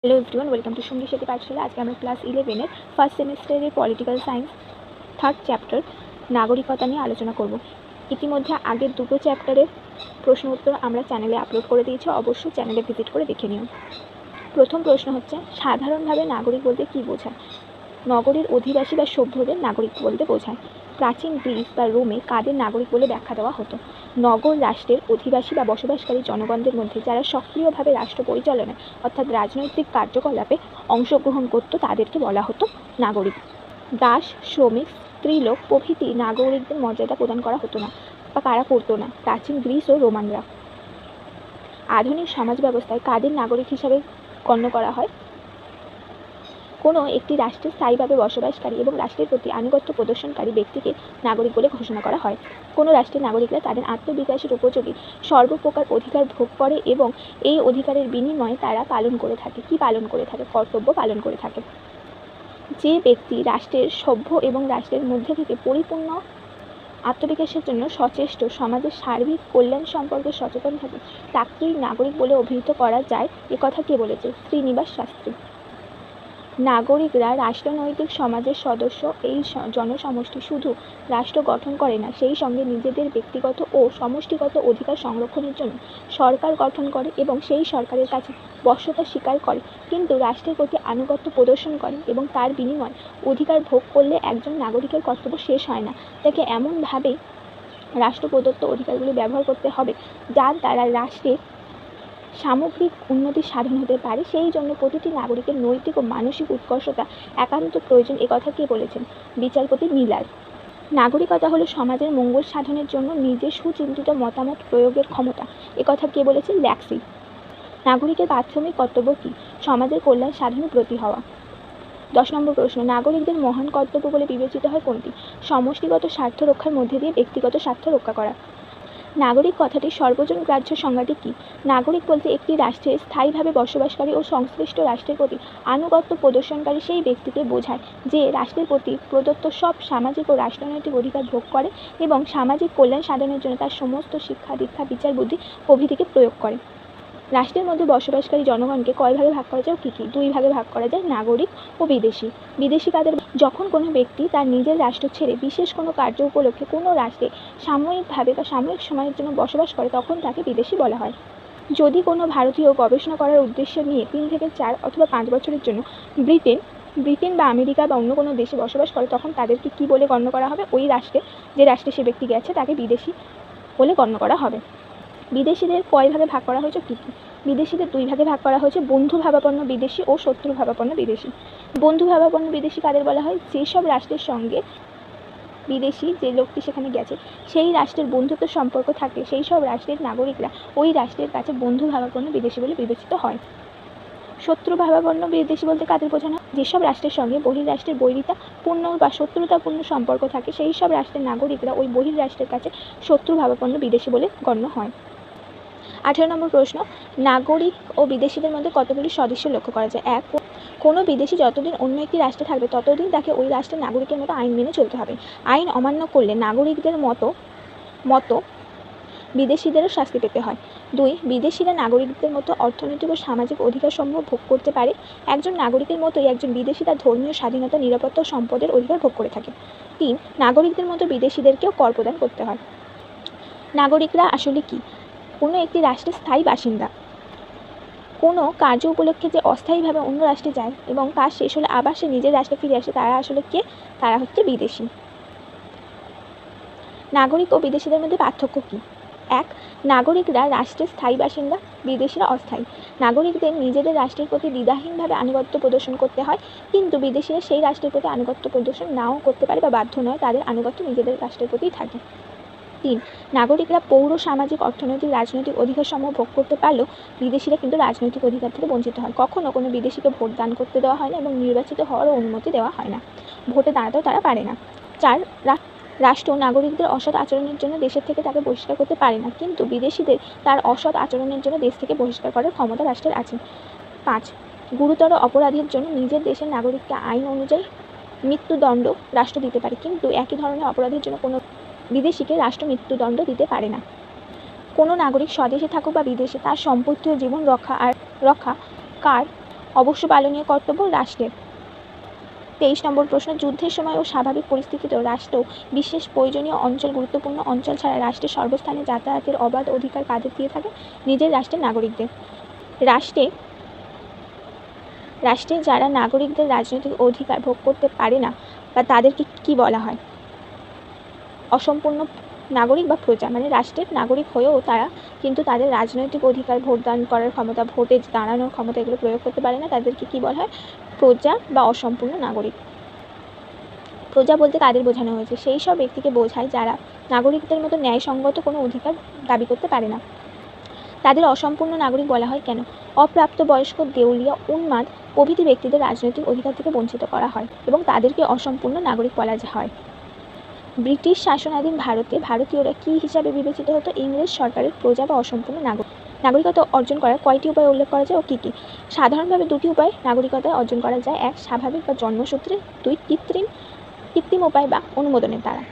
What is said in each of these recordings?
Hello everyone, welcome to সঙ্গী সাথী পাঠশালা। আজকে আমরা ক্লাস 11-এর ফার্স্ট সেমিস্টারের পলিটিক্যাল সায়েন্স থার্ড চ্যাপ্টার নাগরিকতা নিয়ে আলোচনা করব। ইতিমধ্যে আগের দুটো চ্যাপ্টারের প্রশ্ন উত্তর আমরা চ্যানেলে আপলোড করে দিয়েছি, অবশ্যই চ্যানেলে ভিজিট করে দেখে নিও। প্রথম প্রশ্ন হচ্ছে, সাধারণভাবে নাগরিক বলতে কী বোঝায়? নগরীর অধিবাসী বা সভ্যদের নাগরিক বলতে বোঝায়। প্রাচীন গ্রিস বা রোমে কাদের নাগরিক বলে ব্যাখ্যা দেওয়া হতো? নগর রাষ্ট্রের অধিবাসী বা বসবাসকারী জনগণদের মধ্যে যারা সক্রিয়ভাবে রাষ্ট্র পরিচালনায় অর্থাৎ রাজনৈতিক কার্যকলাপে অংশগ্রহণ করত তাদেরকে বলা হতো নাগরিক। দাস, শ্রমিক, স্ত্রীলোক প্রভৃতি নাগরিকদের মর্যাদা প্রদান করা হতো না বা কারা করতো না? প্রাচীন গ্রিস ও রোমানরা। আধুনিক সমাজ ব্যবস্থায় কাদের নাগরিক হিসাবে গণ্য করা হয়? কোনো একটি রাষ্ট্রে স্থায়ীভাবে বসবাসকারী এবং রাষ্ট্রের প্রতি আনুগত্য প্রদর্শনকারী ব্যক্তিকে নাগরিক বলে ঘোষণা করা হয়। কোনো রাষ্ট্রের নাগরিকরা তাদের আত্মবিকাশের উপযোগী সর্বপ্রকার অধিকার ভোগ করে এবং এই অধিকারের বিনিময়ে তারা পালন করে থাকে। কি পালন করে থাকে? কর্তব্য পালন করে থাকে। যে ব্যক্তি রাষ্ট্রের সভ্য এবং রাষ্ট্রের মধ্যে থেকে পরিপূর্ণ আত্মবিকাশের জন্য সচেষ্ট, সমাজের সার্বিক কল্যাণ সম্পর্কে সচেতন থাকে, তাকেই নাগরিক বলে অভিহিত করা যায়। একথা কে বলেছে? শ্রীনিবাস শাস্ত্রী। নাগরিকরা রাষ্ট্রনৈতিক সমাজের সদস্য। এই জনসমষ্টি শুধু রাষ্ট্র গঠন করে না, সেই সঙ্গে নিজেদের ব্যক্তিগত ও সমষ্টিগত অধিকার সংরক্ষণের জন্য সরকার গঠন করে এবং সেই সরকারের কাছে বশ্যতা স্বীকার করে, কিন্তু রাষ্ট্রের প্রতি আনুগত্য প্রদর্শন করে এবং তার বিনিময়ে অধিকার ভোগ করলে একজন নাগরিকের কর্তব্য শেষ হয় না। তাকে এমনভাবে রাষ্ট্র প্রদত্ত অধিকারগুলি ব্যবহার করতে হবে যার দ্বারা রাষ্ট্রের সামগ্রিক উন্নতি সাধন হতে পারে। সেই জন্য প্রতিটি নাগরিকের নৈতিক ও মানসিক উৎকর্ষতা একান্ত প্রয়োজন। একথা কে বলেছেন? বিচারপতি মিলার। নাগরিকতা হলো সমাজের মঙ্গল সাধনের জন্য নিজের সুচিন্তিত মতামত প্রয়োগের ক্ষমতা। একথা কে বলেছেন? ল্যাক্সি। নাগরিকের প্রাথমিক কর্তব্য কী? সমাজের কল্যাণ সাধনে ব্রতী হওয়া। 10 নম্বর প্রশ্ন, নাগরিকদের মহান কর্তব্য বলে বিবেচিত হয় কোনটি? সমষ্টিগত স্বার্থ রক্ষার মধ্যে দিয়ে ব্যক্তিগত স্বার্থ রক্ষা করা। নাগরিক কথাটির সর্বজন গ্রাহ্য সংজ্ঞাটি কী? নাগরিক বলতে একটি রাষ্ট্রে স্থায়ীভাবে বসবাসকারী ও সংশ্লিষ্ট রাষ্ট্রের প্রতি আনুগত্য প্রদর্শনকারী সেই ব্যক্তিকে বোঝায় যে রাষ্ট্রের প্রতি প্রদত্ত সব সামাজিক ও রাষ্ট্রনৈতিক অধিকার ভোগ করে এবং সামাজিক কল্যাণ সাধনের জন্য তার সমস্ত শিক্ষা, দীক্ষা, বিচার বুদ্ধি প্রভৃতিকে প্রয়োগ করে। রাষ্ট্রের মধ্যে বসবাসকারী জনগণকে কয় ভাগে ভাগ করা যায়? কী কী? 2 ভাগে ভাগ করা যায়, নাগরিক ও বিদেশি। বিদেশি কাদের? যখন কোনো ব্যক্তি তার নিজের রাষ্ট্র ছেড়ে বিশেষ কোনো কার্য উপলক্ষে কোনো রাষ্ট্রে সাময়িকভাবে বা সাময়িক সময়ের জন্য বসবাস করে তখন তাকে বিদেশি বলা হয়। যদি কোনো ভারতীয় গবেষণা করার উদ্দেশ্য নিয়ে 3 থেকে 4 অথবা 5 বছরের জন্য ব্রিটেন বা আমেরিকা বা অন্য কোনো দেশে বসবাস করে তখন তাদেরকে কী বলে গণ্য করা হবে? ওই রাষ্ট্রে, যে রাষ্ট্রে সে ব্যক্তি গেছে তাকে বিদেশি বলে গণ্য করা হবে। বিদেশিদের কয় ভাগে ভাগ করা হয়েছে? কী কী? বিদেশিদের 2 ভাগে ভাগ করা হয়েছে, বন্ধুভাবাপন্ন বিদেশি ও শত্রুভাবাপন্ন বিদেশি। বন্ধুভাবাপন্ন বিদেশি কাদের বলা হয়? যেসব রাষ্ট্রের সঙ্গে বিদেশি যে লোকটি সেখানে গেছে সেই রাষ্ট্রের বন্ধুত্ব সম্পর্ক থাকে, সেই সব রাষ্ট্রের নাগরিকরা ওই রাষ্ট্রের কাছে বন্ধুভাবাপন্ন বিদেশি বলে বিবেচিত হয়। শত্রুভাবাপন্ন বিদেশি বলতে কাদের বোঝানো? যেসব রাষ্ট্রের সঙ্গে বহির্রাষ্ট্রের বৈরিতাপূর্ণ বা শত্রুতাপূর্ণ সম্পর্ক থাকে সেই সব রাষ্ট্রের নাগরিকরা ওই বহির্রাষ্ট্রের কাছে শত্রুভাবাপন্ন বিদেশি বলে গণ্য হয়। 18 নম্বর প্রশ্ন, নাগরিক ও বিদেশিদের মধ্যে কতগুলি সদস্য লক্ষ্য করা যায়? 1. কোনো বিদেশি যতদিন অন্য একটি রাষ্ট্রে থাকবে ততদিন তাকে ওই রাষ্ট্রের নাগরিকের মতো আইন মেনে চলতে হবে। আইন অমান্য করলে নাগরিকদের মতো বিদেশিদেরও শাস্তি পেতে হয়। 2. বিদেশিরা নাগরিকদের মতো অর্থনৈতিক ও সামাজিক অধিকারসমূহ ভোগ করতে পারে। একজন নাগরিকের মতোই একজন বিদেশি তার ধর্মীয় স্বাধীনতা, নিরাপত্তা ও সম্পদের অধিকার ভোগ করে থাকে। 3. নাগরিকদের মতো বিদেশিদেরকেও কর প্রদান করতে হয়। নাগরিকরা আসলে কি? কোনো একটি রাষ্ট্রের স্থায়ী বাসিন্দা। কোনো কার্য উপলক্ষে যে অস্থায়ীভাবে অন্য রাষ্ট্রে যায় এবং কাজ শেষ হলে আবার সে নিজের রাষ্ট্রে ফিরে আসে তারা আসলে কে? তারা হচ্ছে বিদেশি। নাগরিক ও বিদেশিদের মধ্যে পার্থক্য কী? 1. নাগরিকরা রাষ্ট্রের স্থায়ী বাসিন্দা, বিদেশিরা অস্থায়ী। নাগরিকদের নিজেদের রাষ্ট্রের প্রতি দ্বিধাহীনভাবে আনুগত্য প্রদর্শন করতে হয়, কিন্তু বিদেশিরা সেই রাষ্ট্রের প্রতি আনুগত্য প্রদর্শন নাও করতে পারে বা বাধ্য নয়, তাদের আনুগত্য নিজেদের রাষ্ট্রের প্রতিই থাকে। 3. নাগরিকরা পৌর, সামাজিক, অর্থনৈতিক, রাজনৈতিক অধিকারসমূহ ভোগ করতে পারলেও বিদেশিরা কিন্তু রাজনৈতিক অধিকার থেকে বঞ্চিত হয়। কখনও কোনো বিদেশিকে ভোট দান করতে দেওয়া হয় না এবং নির্বাচিত হওয়ারও অনুমতি দেওয়া হয় না। ভোটে দাঁড়াতেও তারা পারে না। 4. রাষ্ট্র নাগরিকদের অসৎ আচরণের জন্য দেশের থেকে তাকে বহিষ্কার করতে পারে না, কিন্তু বিদেশিদের তার অসৎ আচরণের জন্য দেশ থেকে বহিষ্কার করার ক্ষমতা রাষ্ট্রের আছে। 5. গুরুতর অপরাধের জন্য নিজের দেশের নাগরিককে আইন অনুযায়ী মৃত্যুদণ্ড রাষ্ট্র দিতে পারে, কিন্তু একই ধরনের অপরাধের জন্য কোনো বিদেশিকে রাষ্ট্র মৃত্যুদণ্ড দিতে পারে না। কোনো নাগরিক স্বদেশে থাকুক বা বিদেশে তার সম্পত্তি ও জীবন রক্ষা কার অবশ্য পালনীয় কর্তব্য রাষ্ট্রের। 23 নম্বর প্রশ্ন, যুদ্ধের সময় ও স্বাভাবিক পরিস্থিতিতেও রাষ্ট্র বিশেষ প্রয়োজনীয় অঞ্চল, গুরুত্বপূর্ণ অঞ্চল ছাড়া রাষ্ট্রের সর্বস্থানে যাতায়াতের অবাধ অধিকার কাদের দিয়ে থাকে? নিজের রাষ্ট্রের নাগরিকদের। রাষ্ট্রে যারা নাগরিকদের রাজনৈতিক অধিকার ভোগ করতে পারে না বা তাদেরকে কি বলা হয়? অসম্পূর্ণ নাগরিক বা প্রজা। মানে রাষ্ট্রের নাগরিক হয়েও তারা কিন্তু তাদের রাজনৈতিক অধিকার, ভোটদান করার ক্ষমতা, ভোটে দাঁড়ানোর ক্ষমতা এগুলো প্রয়োগ করতে পারে না, তাদেরকে কি বলা হয়? প্রজা বা অসম্পূর্ণ নাগরিক। প্রজা বলতে কাদের বোঝানো হয়েছে? সেই সব ব্যক্তিকে বোঝায় যারা নাগরিকদের মতো ন্যায়সঙ্গত কোনো অধিকার দাবি করতে পারে না। তাদের অসম্পূর্ণ নাগরিক বলা হয় কেন? অপ্রাপ্তবয়স্ক, দেউলিয়া, উন্মাদ প্রভৃতি ব্যক্তিদের রাজনৈতিক অধিকার থেকে বঞ্চিত করা হয় এবং তাদেরকে অসম্পূর্ণ নাগরিক বলা হয়। ব্রিটিশ শাসনাধীন ভারতে ভারতীয়রা কী হিসাবে বিবেচিত হতো? ইংরেজ সরকারের প্রজা বা অসম্পূর্ণ নাগরিক। নাগরিকত্ব অর্জন করার কয়টি উপায় উল্লেখ করা যায় ও কী কী? সাধারণভাবে দুটি উপায় নাগরিকতা অর্জন করা যায়। 1 স্বাভাবিক বা জন্মসূত্রে, 2 কৃত্রিম উপায় বা অনুমোদনের দ্বারা।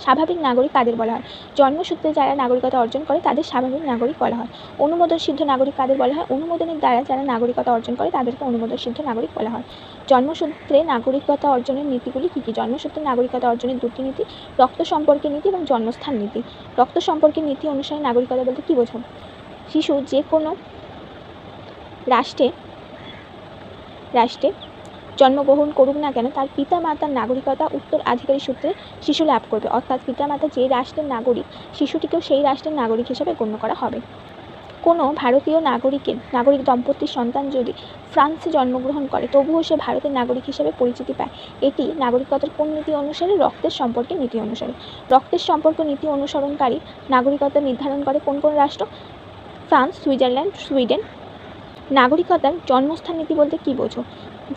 স্বাভাবিক নাগরিক কাদের বলা হয়? জন্মসূত্রে যারা নাগরিকতা অর্জন করে তাদের স্বাভাবিক নাগরিক বলা হয়। অনুমোদন সিদ্ধ নাগরিক কাদের বলা হয়? অনুমোদনের দ্বারা যারা নাগরিকতা অর্জন করে তাদেরকে অনুমোদন সিদ্ধ নাগরিক বলা হয়। জন্মসূত্রে নাগরিকতা অর্জনের নীতিগুলি কী কী? জন্মসূত্রে নাগরিকতা অর্জনের দুটি নীতি, রক্ত সম্পর্কের নীতি এবং জন্মস্থান নীতি। রক্ত সম্পর্কের নীতি অনুসারে নাগরিকতা বলতে কী বোঝায়? শিশু যে কোনো রাষ্ট্রে জন্মগ্রহণ করুক না কেন তার পিতা মাতার নাগরিকতা উত্তরাধিকারী সূত্রে শিশু লাভ করবে, অর্থাৎ পিতামাতা যে রাষ্ট্রের নাগরিক শিশুটিকেও সেই রাষ্ট্রের নাগরিক হিসেবে গণ্য করা হবে। কোনো ভারতীয় নাগরিক দম্পতির সন্তান যদি ফ্রান্সে জন্মগ্রহণ করে তবুও সে ভারতের নাগরিক হিসেবে পরিচিতি পায়। এটি নাগরিকতার কোন নীতি অনুসারে? রক্তের সম্পর্কের নীতি অনুসারে। রক্তের সম্পর্ক নীতি অনুসরণকারী নাগরিকতা নির্ধারণ করে কোন কোন রাষ্ট্র? France, Switzerland, Sweden. নাগরিকতার জন্মস্থান নীতি বলতে কী বোঝো?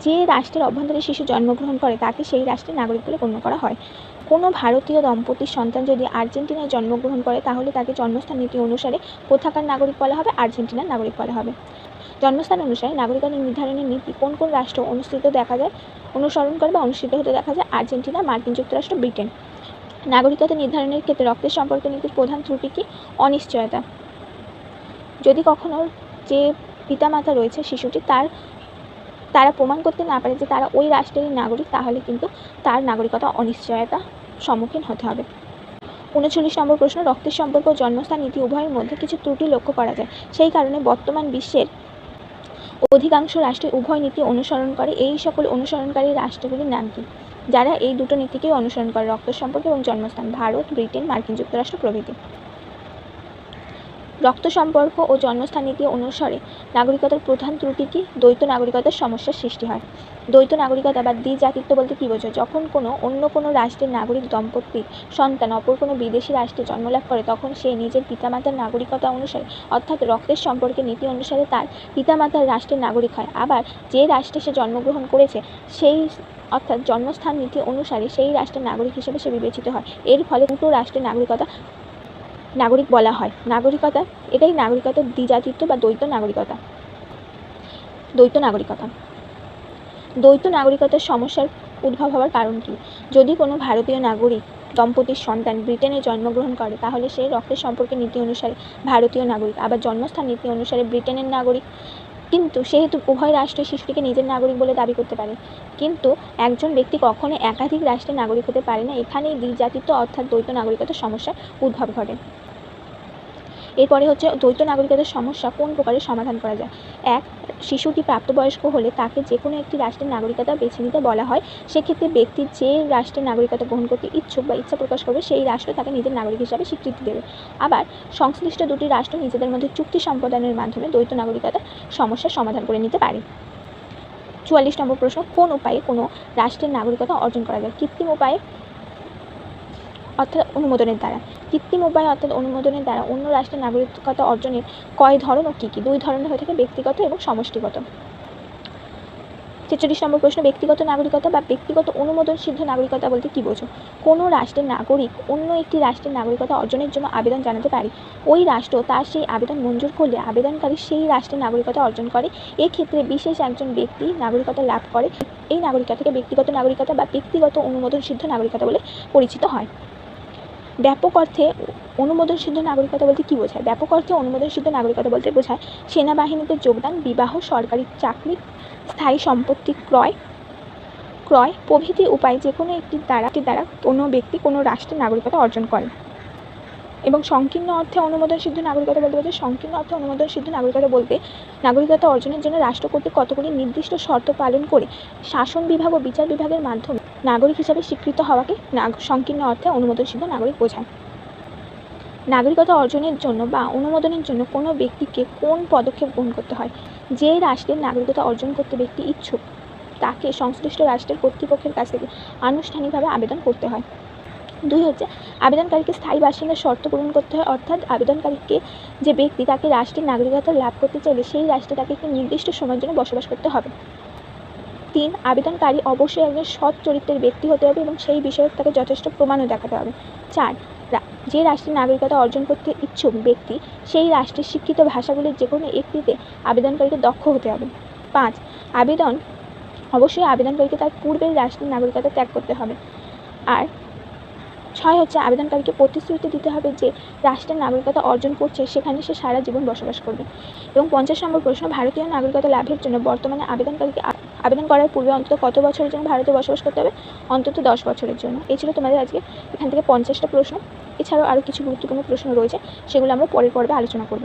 যে রাষ্ট্রের অভ্যন্তরে শিশু জন্মগ্রহণ করে তাকে সেই রাষ্ট্রের নাগরিক বলে গণ্য করা হয়। কোনো ভারতীয় দম্পতির সন্তান যদি আর্জেন্টিনায় জন্মগ্রহণ করে তাহলে তাকে জন্মস্থান নীতি অনুসারে কোথাকার নাগরিক বলা হবে? আর্জেন্টিনার নাগরিক বলা হবে। জন্মস্থান অনুসারে নাগরিকতা নির্ধারণের নীতি কোন কোন রাষ্ট্র অনুসরণ করে বা অনুসৃত হতে দেখা যায়? আর্জেন্টিনা, মার্কিন যুক্তরাষ্ট্র, ব্রিটেন। নাগরিকতা নির্ধারণের ক্ষেত্রে রক্তের সম্পর্ক নীতির প্রধান ত্রুটি কি? অনিশ্চয়তা। যদি কখনো যে পিতামাতা রয়েছে শিশুটি তারা প্রমাণ করতে না পারে যে তারা ওই রাষ্ট্রেরই নাগরিক, তাহলে কিন্তু তার নাগরিকতা অনিশ্চয়তার সম্মুখীন হতে হবে। 39 নম্বর প্রশ্ন, রক্তের সম্পর্ক ও জন্মস্থান নীতি উভয়ের মধ্যে কিছু ত্রুটি লক্ষ্য করা যায়, সেই কারণে বর্তমান বিশ্বের অধিকাংশ রাষ্ট্রে উভয় নীতি অনুসরণ করে। এই সকল অনুসরণকারী রাষ্ট্রগুলির নাম কি? যারা এই দুটো নীতিকেই অনুসরণ করে, রক্তের সম্পর্ক এবং জন্মস্থান? ভারত, ব্রিটেন, মার্কিন যুক্তরাষ্ট্র প্রভৃতি। রক্ত সম্পর্ক ও জন্মস্থান নীতি অনুসারে নাগরিকতার প্রধান ত্রুটি কি? দ্বৈত নাগরিকতার সমস্যার সৃষ্টি হয়। দ্বৈত নাগরিকতা বা দ্বিজাতিত্ব বলতে কী বোঝো? যখন অন্য কোনো রাষ্ট্রের নাগরিক দম্পতির সন্তান অপর কোনো বিদেশি রাষ্ট্রে জন্মলাভ করে তখন সে নিজের পিতামাতার নাগরিকতা অনুসারে অর্থাৎ রক্তের সম্পর্কের নীতি অনুসারে তার পিতামাতার রাষ্ট্রের নাগরিক হয়। আবার যে রাষ্ট্রে সে জন্মগ্রহণ করেছে সেই অর্থাৎ জন্মস্থান নীতি অনুসারে সেই রাষ্ট্রের নাগরিক হিসেবে সে বিবেচিত হয়। এর ফলে দুটো রাষ্ট্রের নাগরিক বলা হয়। এটাই নাগরিকতার দ্বিজাতিত্ব বা দ্বৈত নাগরিকতার সমস্যার উদ্ভব হওয়ার কারণ কি? যদি কোনো ভারতীয় নাগরিক দম্পতির সন্তান ব্রিটেনে জন্মগ্রহণ করে তাহলে সে রক্তের সম্পর্কের নীতি অনুসারে ভারতীয় নাগরিক, আবার জন্মস্থান নীতি অনুসারে ব্রিটেনের নাগরিক। কিন্তু সেহেতু উভয় রাষ্ট্র শিশুটিকে নিজের নাগরিক বলে দাবি করতে পারে, কিন্তু একজন ব্যক্তি কখনো একাধিক রাষ্ট্রের নাগরিক হতে পারে না। এখানেই দ্বিজাতিত্ব অর্থাৎ দ্বৈত নাগরিকতার সমস্যার উদ্ভব ঘটে। এরপরে হচ্ছে দ্বৈত নাগরিকতার সমস্যা কোন প্রকারে সমাধান করা যায়? 1 শিশুটি প্রাপ্তবয়স্ক হলে তাকে যে কোনো একটি রাষ্ট্রের নাগরিকতা বেছে নিতে বলা হয়। সেক্ষেত্রে ব্যক্তি যে রাষ্ট্রের নাগরিকতা গ্রহণ করতে ইচ্ছুক বা ইচ্ছা প্রকাশ করবে সেই রাষ্ট্র তাকে নিজের নাগরিক হিসাবে স্বীকৃতি দেবে। আবার সংশ্লিষ্ট দুটি রাষ্ট্র নিজেদের মধ্যে চুক্তি সম্পাদনের মাধ্যমে দ্বৈত নাগরিকতার সমস্যার সমাধান করে নিতে পারে। 44 নম্বর প্রশ্ন, কোন উপায়ে কোনো রাষ্ট্রের নাগরিকতা অর্জন করা যায়? কৃত্রিম উপায়ে অর্থাৎ অনুমোদনের দ্বারা। কৃত্রিম উপায় অর্থাৎ অনুমোদনের দ্বারা অন্য রাষ্ট্রের নাগরিকতা অর্জনের কয় ধরন ও কী কী? 2 ধরনের হয়ে থাকে, ব্যক্তিগত এবং সমষ্টিগত। 43 নম্বর প্রশ্ন, ব্যক্তিগত নাগরিকতা বা ব্যক্তিগত অনুমোদন সিদ্ধ নাগরিকতা বলতে কী বোঝো? কোনো রাষ্ট্রের নাগরিক অন্য একটি রাষ্ট্রের নাগরিকতা অর্জনের জন্য আবেদন জানাতে পারে। ওই রাষ্ট্র তার সেই আবেদন মঞ্জুর করলে আবেদনকারী সেই রাষ্ট্রের নাগরিকতা অর্জন করে। এক্ষেত্রে বিশেষ একজন ব্যক্তি নাগরিকতা লাভ করে। এই নাগরিকতাকে ব্যক্তিগত নাগরিকতা বা ব্যক্তিগত অনুমোদন সিদ্ধ নাগরিকতা বলে পরিচিত হয়। ব্যাপক অর্থে অনুমোদনসিদ্ধ নাগরিকতা বলতে কী বোঝায়? ব্যাপক অর্থে অনুমোদনসিদ্ধ নাগরিকতা বলতে বোঝায় সেনাবাহিনীতে যোগদান, বিবাহ, সরকারি চাকরি, স্থায়ী সম্পত্তি ক্রয় প্রভৃতি উপায় যে কোনো একটির দ্বারা কোনো ব্যক্তি কোনো রাষ্ট্রের নাগরিকতা অর্জন করে। এবং সংকীর্ণ অর্থে অনুমোদনসিদ্ধ নাগরিকতা বলতে বোঝায় সংকীর্ণ অর্থে অনুমোদনসিদ্ধ নাগরিকতা বলতে নাগরিকতা অর্জনের জন্য রাষ্ট্র কর্তৃক কতগুলি নির্দিষ্ট শর্ত পালন করে শাসন বিভাগ ও বিচার বিভাগের মাধ্যমে নাগরিক হিসাবে স্বীকৃত হওয়াকে সংকীর্ণ অর্থে অনুমোদনসিদ্ধ নাগরিক বোঝায়। নাগরিকতা অর্জনের জন্য বা অনুমোদনের জন্য কোনো ব্যক্তিকে কোন পদক্ষেপ গ্রহণ করতে হয়? যে রাষ্ট্রের নাগরিকতা অর্জন করতে ব্যক্তি ইচ্ছুক তাকে সংশ্লিষ্ট রাষ্ট্রের কর্তৃপক্ষের কাছ থেকে আনুষ্ঠানিকভাবে আবেদন করতে হয়। 2 হচ্ছে আবেদনকারীকে স্থায়ী বাসিন্দার শর্ত পূরণ করতে হয়, অর্থাৎ আবেদনকারীকে যে ব্যক্তি তাকে রাষ্ট্রের নাগরিকতা লাভ করতে চাইলে সেই রাষ্ট্রে তাকে একটি নির্দিষ্ট সময়ের জন্য বসবাস করতে হবে। 3 আবেদনকারী অবশ্যই একজন সৎ চরিত্রের ব্যক্তি হতে হবে এবং সেই বিষয়ে তাকে যথেষ্ট প্রমাণও দেখাতে হবে। 4 যে রাষ্ট্রের নাগরিকতা অর্জন করতে ইচ্ছুক ব্যক্তি সেই রাষ্ট্রের শিক্ষিত ভাষাগুলির যে কোনো একটিতে আবেদনকারীকে দক্ষ হতে হবে। 5 অবশ্যই আবেদনকারীকে তার পূর্বের রাষ্ট্রের নাগরিকতা ত্যাগ করতে হবে। আর 6 হচ্ছে আবেদনকারীকে প্রতিশ্রুতি দিতে হবে যে রাষ্ট্রের নাগরিকতা অর্জন করছে সেখানে সে সারা জীবন বসবাস করবে। এবং 50 নম্বর প্রশ্ন, ভারতীয় নাগরিকতা লাভের জন্য বর্তমানে আবেদনকারীকে আবেদন করার পূর্বে অন্তত কত বছরের জন্য ভারতে বসবাস করতে হবে? অন্তত 10 বছরের জন্য। এই ছিল তোমাদের আজকে এখান থেকে 50টা প্রশ্ন। এছাড়াও আরও কিছু গুরুত্বপূর্ণ প্রশ্ন রয়েছে, সেগুলো আমরা পরের পর্বে আলোচনা করব।